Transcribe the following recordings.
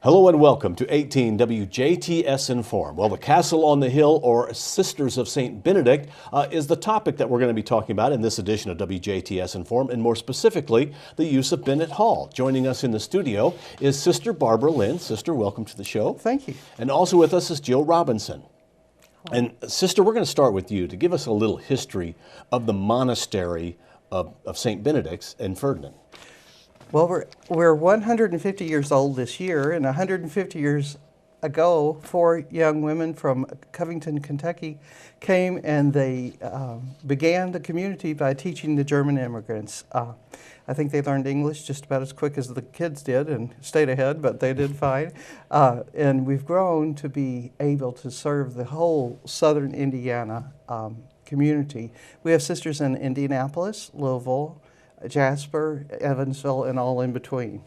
Hello and welcome to 18 WJTS in.form. Well, the Castle on the Hill, or Sisters of St. Benedict, is the topic that we're going to be talking about in this edition of WJTS in.form, and more specifically, the use of Benet Hall. Joining us in the studio is Sister Barbara Lynn. Sister, welcome to the show. Thank you. And also with us is Jill Robinson. And Sister, we're going to start with you to give us a little history of the monastery of St. Benedict's in Ferdinand. Well, we're 150 years old this year, and 150 years ago, 4 young women from Covington, Kentucky came and they began the community by teaching the German immigrants. I think they learned English just about as quick as the kids did and stayed ahead, but they did fine. And we've grown to be able to serve the whole southern Indiana community. We have sisters in Indianapolis, Louisville, Jasper, Evansville, and all in between.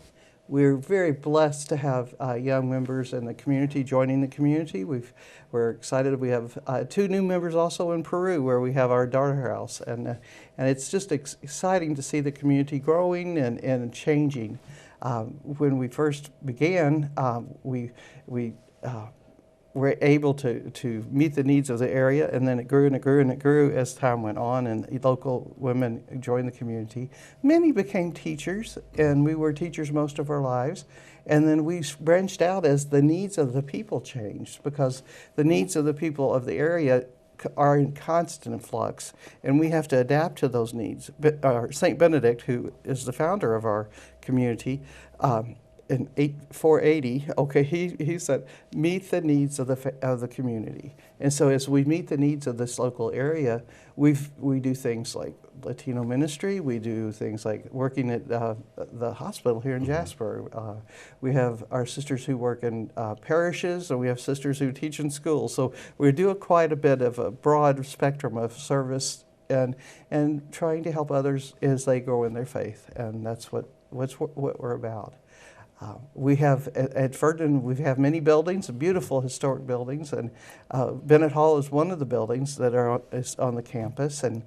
We're very blessed to have young members in the community joining the community. We're excited. We have 2 new members also in Peru, where we have our daughter house, and it's just exciting to see the community growing and changing. When we first began, we were able to meet the needs of the area, and then it grew and it grew and it grew as time went on, and local women joined the community. Many became teachers, and we were teachers most of our lives. And then we branched out as the needs of the people changed, because the needs of the people of the area are in constant flux, and we have to adapt to those needs. St. Benedict, who is the founder of our community, in 480, okay, he said, meet the needs of the community. And so as we meet the needs of this local area, we do things like Latino ministry, we do things like working at the hospital here in Jasper. We have our sisters who work in parishes, and we have sisters who teach in schools. So we do quite a bit of a broad spectrum of service and trying to help others as they grow in their faith. And that's what we're about. We have, at Ferdinand, we have many buildings, beautiful historic buildings, and Benet Hall is one of the buildings that is on the campus. And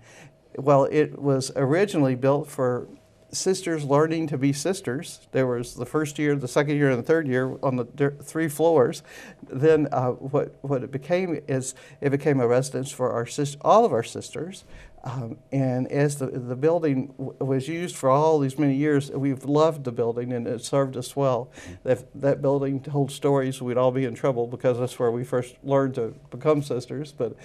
well, it was originally built for sisters learning to be sisters. There was the first year, the second year, and the third year on the 3 floors. Then what it became is it became a residence for all of our sisters. And as the building was used for all these many years, we've loved the building, and it served us well. That building told stories, we'd all be in trouble, because that's where we first learned to become sisters. But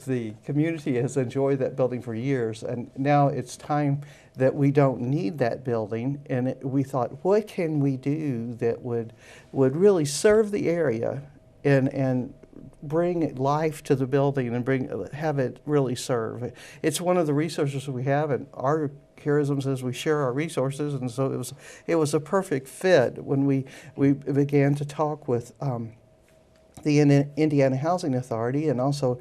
the community has enjoyed that building for years, and now it's time that we don't need that building. And we thought, what can we do that would really serve the area and bring life to the building and have it really serve. It's one of the resources we have, and our charism says we share our resources, and so it was a perfect fit when we began to talk with the Indiana Housing Authority, and also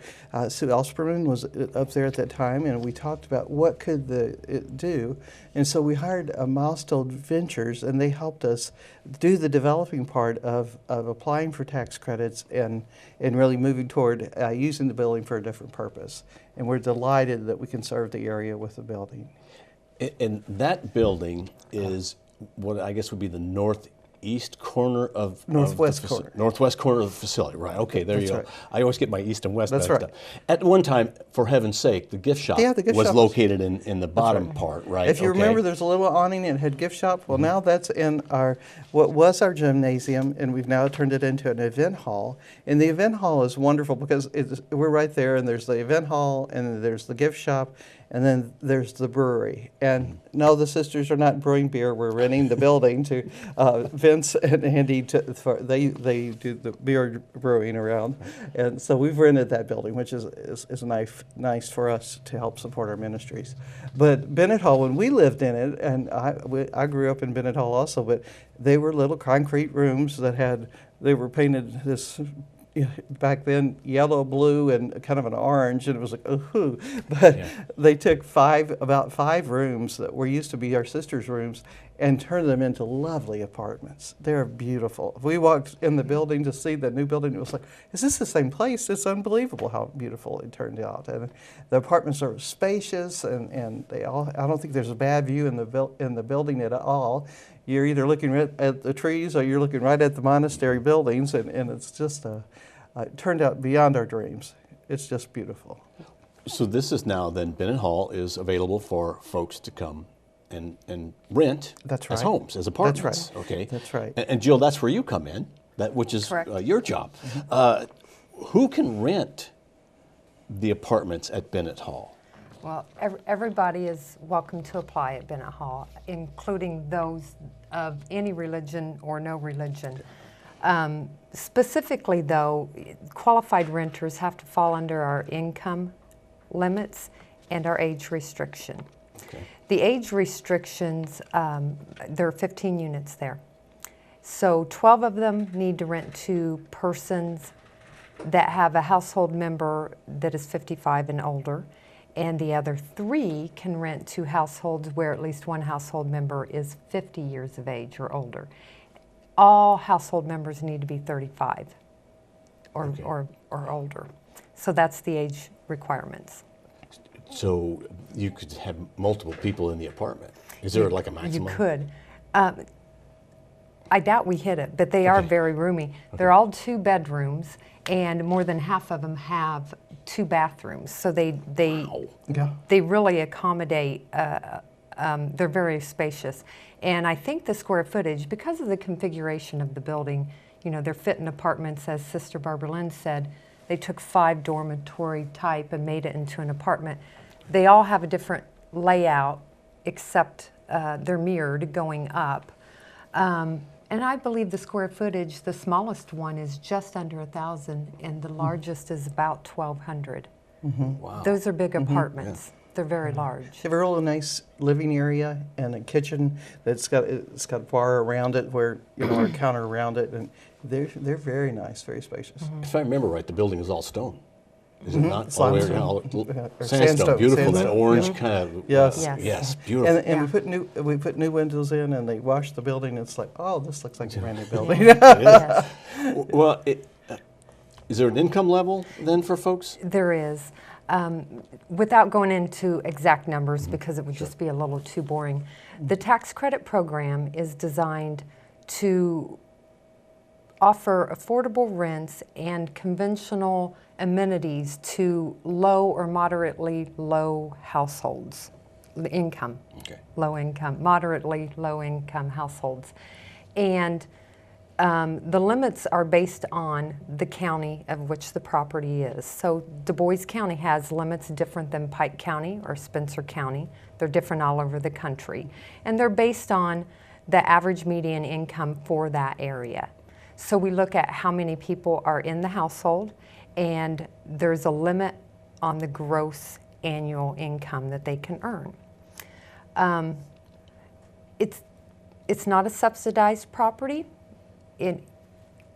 Sue Elsperman was up there at that time, and we talked about what could it do. And so we hired Milestone Ventures, and they helped us do the developing part of applying for tax credits and really moving toward using the building for a different purpose. And we're delighted that we can serve the area with the building. And that building is what I guess would be the northeast corner of northwest corner. Northwest corner of the facility, right? Okay, there you go. Right. I always get my east and west mixed up. At one time, for heaven's sake, the gift shop was located in the bottom part, right? If you remember, there's a little awning and it had gift shop. Well, now that's in what was our gymnasium, and we've now turned it into an event hall. And the event hall is wonderful because we're right there, and there's the event hall, and there's the gift shop, and then there's the brewery. And no, the sisters are not brewing beer. We're renting the building to Vince and Andy. They do the beer brewing around. And so we've rented that building, which is nice for us to help support our ministries. But Benet Hall, when we lived in it, and I grew up in Benet Hall also, but they were little concrete rooms that they were painted this back then yellow, blue, and kind of an orange, and it was like, ooh. But they took about five rooms that were used to be our sisters' rooms, and turn them into lovely apartments. They're beautiful. We walked in the building to see the new building. It was like, is this the same place? It's unbelievable how beautiful it turned out. And the apartments are spacious, and they all. I don't think there's a bad view in the building at all. You're either looking right at the trees or you're looking right at the monastery buildings, and it's just it turned out beyond our dreams. It's just beautiful. So this is now then Benet Hall is available for folks to come and rent. That's right. As homes, as apartments. That's right. Okay. That's right. And Jill, that's where you come in, which is your job. Who can rent the apartments at Benet Hall? Well, everybody is welcome to apply at Benet Hall, including those of any religion or no religion. Specifically, though, qualified renters have to fall under our income limits and our age restriction. Okay. The age restrictions, there are 15 units there. So 12 of them need to rent to persons that have a household member that is 55 and older, and the other 3 can rent to households where at least one household member is 50 years of age or older. All household members need to be 35 or older. So that's the age requirements. So you could have multiple people in the apartment. Is there like a maximum? You could. I doubt we hit it, but they are very roomy. They're all 2 bedrooms, and more than half of them have 2 bathrooms. So they really accommodate. They're very spacious, and I think the square footage, because of the configuration of the building, they're fit-in apartments, as Sister Barbara Lynn said. They took 5 dormitory type and made it into an apartment. They all have a different layout, except they're mirrored going up. And I believe the square footage, the smallest one is just under 1,000, and the largest is about 1,200. Wow. Those are big apartments. They're very large. They have a real nice living area and a kitchen that's got a bar around it, where or a counter around it, and they're very nice, very spacious. If I remember right, the building is all stone. Is it not? It's All the way limestone. around? Or Sandstone. Beautiful. That sandstone, orange yeah. kind of. Yes. Yes. Beautiful. And we put new windows in, and they washed the building. And it's like, oh, this looks like a brand new building. Yes. Well, is there an income level then for folks? There is. Without going into exact numbers, because it would just be a little too boring, the tax credit program is designed to offer affordable rents and conventional amenities to low or moderately low households, income, low income, moderately low income households. And the limits are based on the county of which the property is. So Du Bois County has limits different than Pike County or Spencer County. They're different all over the country. And they're based on the average median income for that area. So we look at how many people are in the household, and there's a limit on the gross annual income that they can earn. It's not a subsidized property. In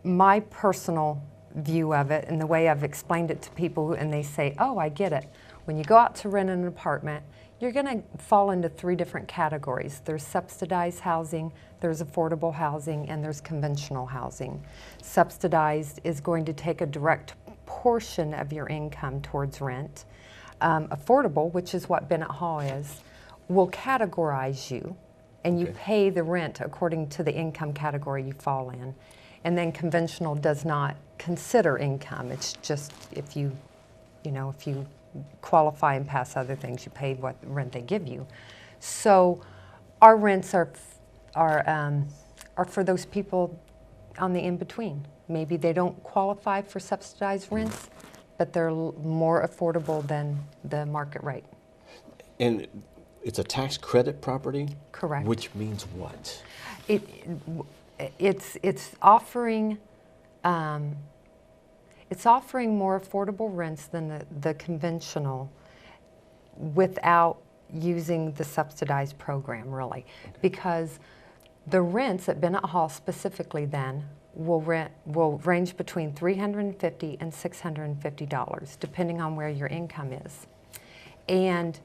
my personal view of it, and the way I've explained it to people, and they say, oh, I get it. When you go out to rent an apartment, you're going to fall into 3 different categories. There's subsidized housing, there's affordable housing, and there's conventional housing. Subsidized is going to take a direct portion of your income towards rent. Affordable, which is what Benet Hall is, will categorize you, and you pay the rent according to the income category you fall in. And then conventional does not consider income. It's just if you qualify and pass other things, you pay what rent they give you. So our rents are for those people on the in-between. Maybe they don't qualify for subsidized rents, but they're more affordable than the market rate. And it's a tax credit property? Correct. Which means what? It's offering more affordable rents than the conventional without using the subsidized program, really. Because the rents at Benet Hall specifically then will range between $350 and $650, depending on where your income is. And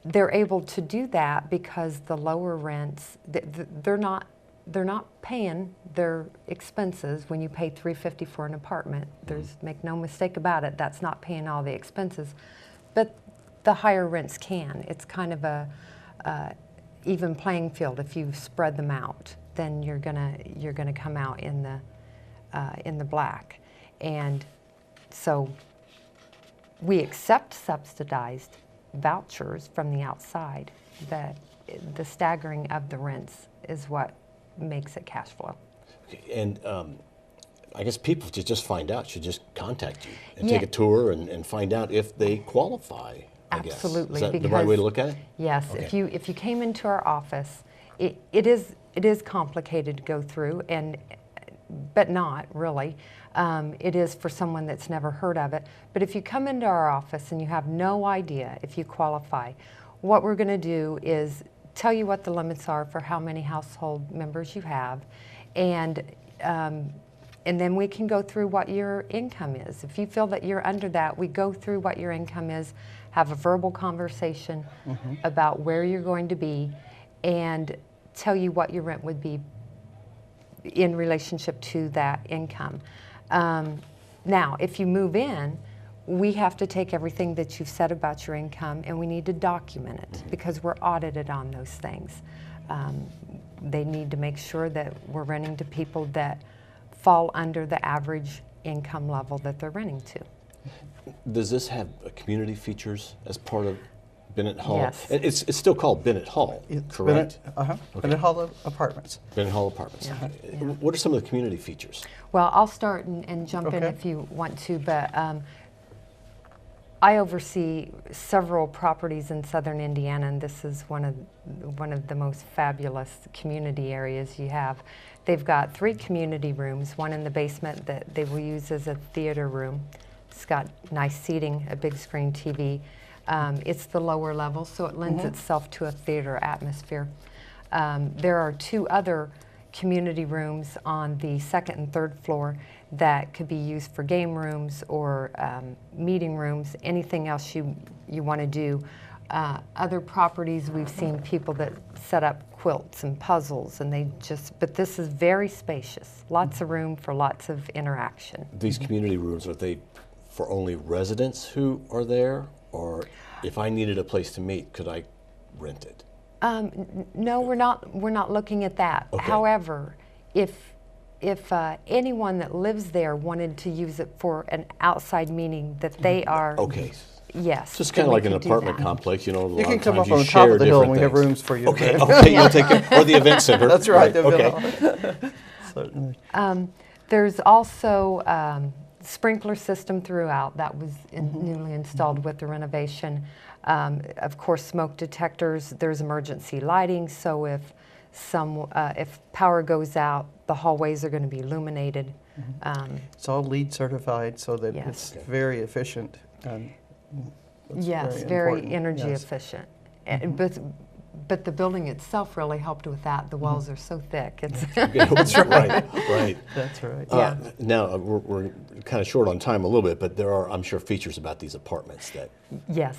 they're able to do that because the lower rents, they're not paying their expenses. When you pay $350 for an apartment, make no mistake about it, that's not paying all the expenses, but the higher rents can. It's kind of a even playing field. If you spread them out, then you're gonna come out in the black. And so we accept subsidized vouchers from the outside. The staggering of the rents is what makes it cash flow. And I guess people to just find out should just contact you and Yeah. take a tour and find out if they qualify. I guess. Absolutely. Is that the because, right way to look at it? Yes. Okay. If you came into our office, it is complicated to go through, but not really. It is for someone that's never heard of it. But if you come into our office and you have no idea if you qualify, what we're going to do is tell you what the limits are for how many household members you have, and then we can go through what your income is. If you feel that you're under that, we go through what your income is, have a verbal conversation about where you're going to be, and tell you what your rent would be in relationship to that income. Now, if you move in, we have to take everything that you've said about your income and we need to document it because we're audited on those things. They need to make sure that we're renting to people that fall under the average income level that they're renting to. Does this have community features as part of Benet Hall? Yes. And it's still called Benet Hall, It's correct? Benet, Okay. Benet Hall Apartments. Benet Hall Apartments. Yeah. Okay. What are some of the community features? Well, I'll start and jump in Okay. if you want to, but I oversee several properties in southern Indiana, and this is one of the most fabulous community areas you have. They've got 3 community rooms, one in the basement that they will use as a theater room. It's got nice seating, a big screen TV. It's the lower level, so it lends itself to a theater atmosphere. There are 2 other community rooms on the 2nd and 3rd floor that could be used for game rooms or meeting rooms, anything else you want to do. Other properties, we've seen people that set up quilts and puzzles, and but this is very spacious. Lots of room for lots of interaction. These community rooms, are they for only residents who are there? Or if I needed a place to meet, could I rent it? No, we're not looking at that. Okay. However, if anyone that lives there wanted to use it for an outside meeting that they are, Okay. yes. Just then kind of we like an could do apartment that. complex, you know, a lot You can of come times up on you the top share of the hill and different we have things. rooms for you. Okay, okay, you'll take it, or the event center. That's right. the Okay. Benet Hall. Certainly. There's also sprinkler system throughout that was newly installed with the renovation. Of course, smoke detectors. There's emergency lighting, so if power goes out, the hallways are going to be illuminated. It's all LEED certified so that Yes. it's very efficient. And that's Yes, very important. energy Yes. efficient. But the building itself really helped with that. The walls are so thick. It's That's right, right. That's right. Yeah. Now, we're kind of short on time a little bit, but there are, I'm sure, features about these apartments that, Yes.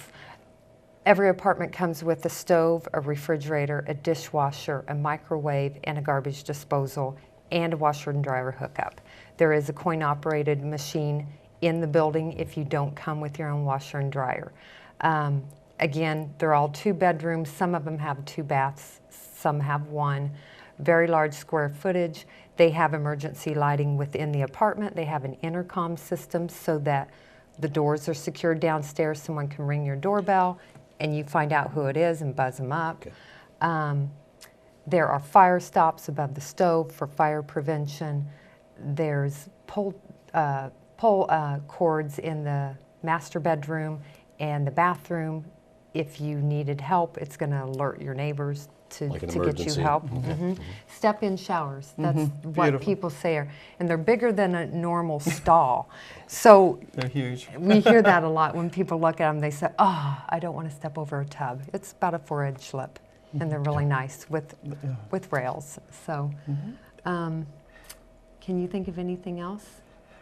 Every apartment comes with a stove, a refrigerator, a dishwasher, a microwave, and a garbage disposal, and a washer and dryer hookup. There is a coin-operated machine in the building if you don't come with your own washer and dryer. Again, they're all 2 bedrooms. Some of them have 2 baths, some have 1. Very large square footage. They have emergency lighting within the apartment. They have an intercom system so that the doors are secured downstairs. Someone can ring your doorbell and you find out who it is and buzz them up. Okay. There are fire stops above the stove for fire prevention. There's pull cords in the master bedroom and the bathroom. If you needed help, it's going to alert your neighbors to Like an get you emergency. help. Step-in showers, that's what Beautiful. people say are, and they're bigger than a normal stall. So They're huge. we hear that a lot when people look at them, they say, oh, I don't want to step over a tub. It's about a 4-inch slip, and they're really nice with rails. So can you think of anything else?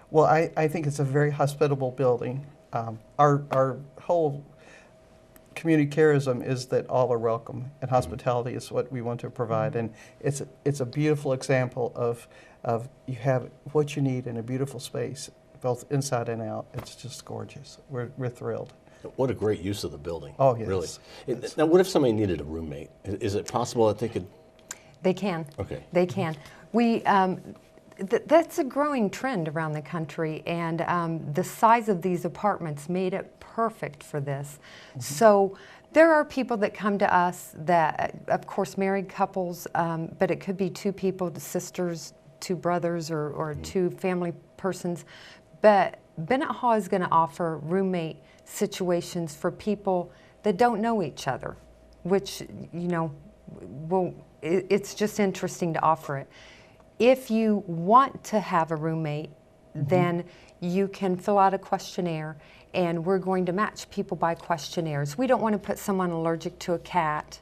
Well, I think it's a very hospitable building. Our whole community careism is that all are welcome, and hospitality is what we want to provide. And it's a beautiful example of you have what you need in a beautiful space, both inside and out. It's just gorgeous. We're thrilled. What a great use of the building. Oh, yes. Really. Yes. Now, what if somebody needed a roommate? Is it possible that they could? They can. Okay. They can. We that's a growing trend around the country, and the size of these apartments made it perfect for this. So there are people that come to us that, of course, married couples, but it could be two people, the sisters, two brothers, or two family persons. But Benet Hall is going to offer roommate situations for people that don't know each other, which, you know, it's just interesting to offer it. If you want to have a roommate, then you can fill out a questionnaire, and we're going to match people by questionnaires. We don't want to put someone allergic to a cat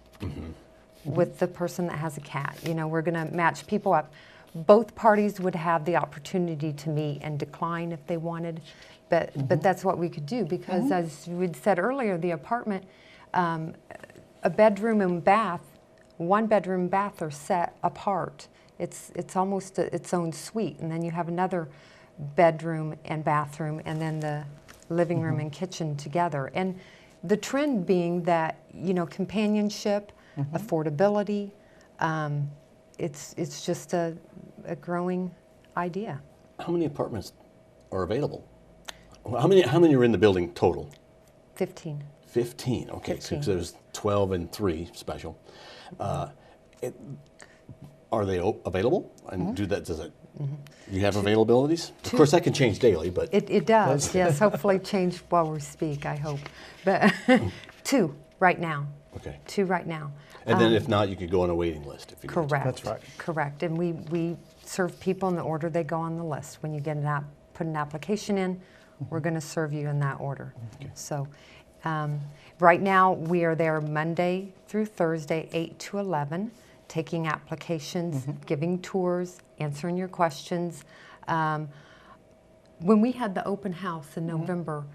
with the person that has a cat. You know, we're going to match people up. Both parties would have the opportunity to meet and decline if they wanted, but that's what we could do, because as we'd said earlier, the apartment, a bedroom and bath, one bedroom and bath are set apart. It's almost its own suite, and then you have another bedroom and bathroom, and then the living room and kitchen together. And the trend being that, you know, companionship, affordability, it's just a growing idea. How many apartments are available? How many are in the building total? 15. 15. Okay, 15. so there's 12 and 3 special. Are they available? And does it? You have availabilities? Of course, that can change daily, but It does, yes. Hopefully change while we speak, I hope. But 2 right now. okay. 2 right now. And then if not, you could go on a waiting list if you need to. Correct. That's right. Correct. And we serve people in the order they go on the list. When you get put an application in, we're going to serve you in that order. Okay. So right now we are there Monday through Thursday, 8 to 11, taking applications, giving tours, answering your questions. When we had the open house in November,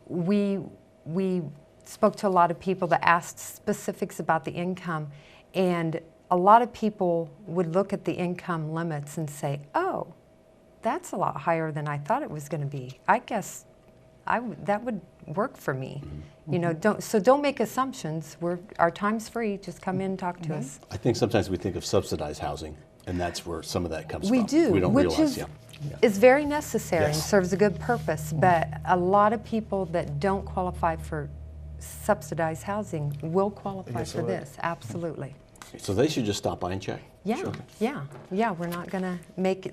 we spoke to a lot of people that asked specifics about the income, and a lot of people would look at the income limits and say, oh, that's a lot higher than I thought it was going to be. I guess that would work for me. You know, don't make assumptions. Our time's free. Just come in and talk to us. I think sometimes we think of subsidized housing, and that's where some of that comes We from. do, We don't which realize, is very necessary and Yes. serves a good purpose. But a lot of people that don't qualify for subsidized housing will qualify Yes, for they will. this. Absolutely. So they should just stop by and check. Yeah, Sure. yeah. We're not going to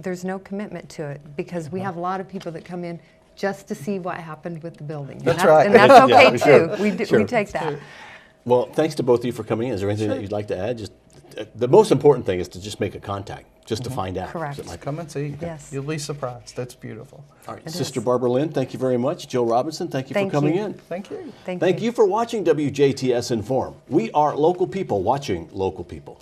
there's no commitment to it, because we have a lot of people that come in just to see what happened with the building. And That's right. And that's Yeah, okay sure, too. We sure. take that. Well, thanks to both of you for coming in. Is there anything that you'd like to add? Just the most important thing is to just make a contact, just to find out. Correct. Is it like- Come and see. Yes. You'll be surprised. That's beautiful. All right, It Sister is. Barbara Lynn, thank you very much. Joe Robinson, thank you Thank for coming you. in. Thank you. Thank you for watching WJTS Inform. We are local people watching local people.